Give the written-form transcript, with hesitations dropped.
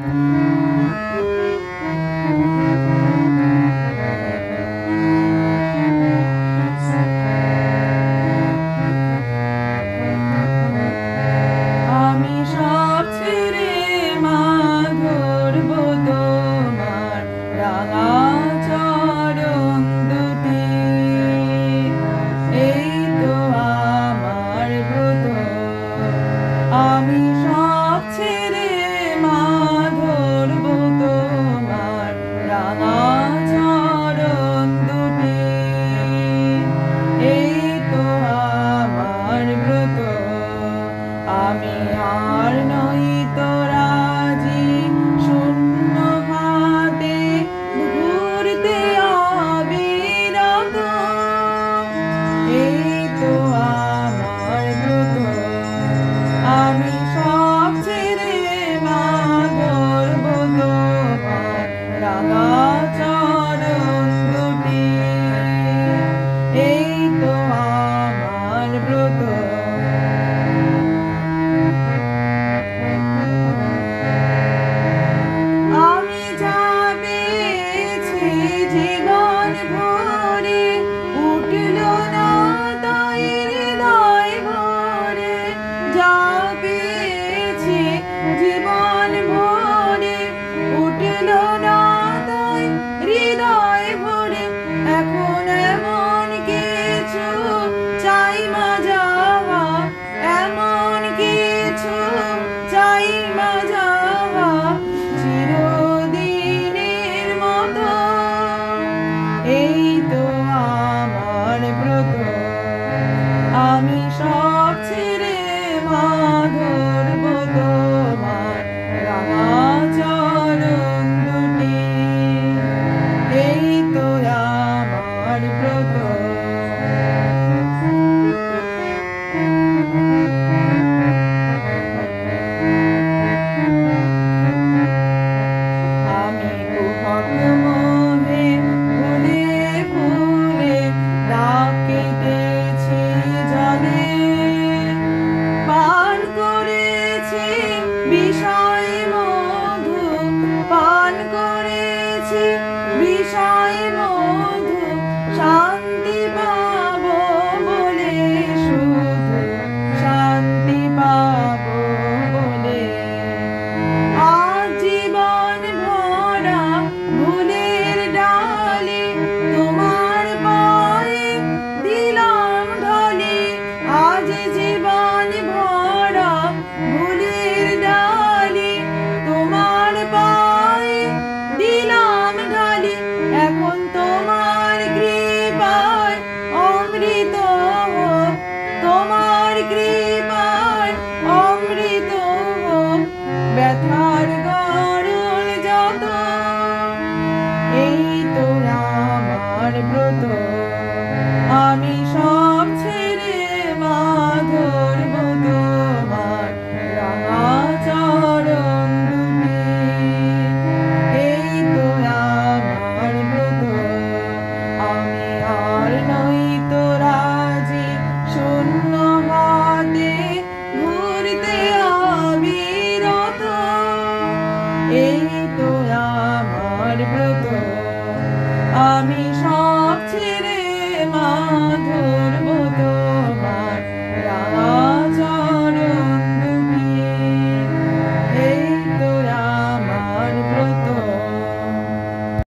আমি সব ছেড়ে মা ধরব তোমার রাঙা চরণ দুটি। এই তো আমার ব্রত, আমি আর নই তো রাজি শূন্য হাতে ঘুরতে অবিরত। এই তো আমার ব্রত, আমি সব ছেড়ে মা ধরব তোমার রাঙা চরণ দুটি। এই তো আমার ব্রত। আমি যা পেয়েছি জীবন ভরে উঠল না তাই হৃদয় ভরে। যা পেয়েছি জীবন ভরে উঠল না তাই হৃদয় ভরে। এখন এমন কিছু চাই মা যাওয়া, এমন কিছু চাই মা যাওয়া চিরদিনের মতো। এই তো আমার ব্রত, আমি সব ছেড়ে মা ধরব তোমার রাঙা চরণ দুটি। এই তো আমার ব্রত। আমি কুহক মোহে ফুলে ফুলে ডাকিতেছি জলে, পান করেছি বিষয় মধু, পান করেছি বিষয় মধু। শান্তি পাবো বলে শুধু শান্তি পাবো বলে। আজ জীবন ভরা ফুলের ডালে তোমার পায়ে দিলাম ঢালি। আজ জীবন ভরা ফুলের ডালে তোমার পায়ে দিলাম ঢালি। এখন তোমার কৃপায় অমৃত হোক, তোমার কৃপায় অমৃত হোক ব্যথার গরল যত। এই তো আমার ব্রত, আমি সব ছেড়ে মা ধরব তোমার রাঙা চরণ দুটি। এই তো আমার ব্রত, আমি আর নই তো রাজি শূন্য হাতে ঘুরতে অবিরত। এই তো আমার ব্রত, আমি সব ছেড়ে মা ধরব।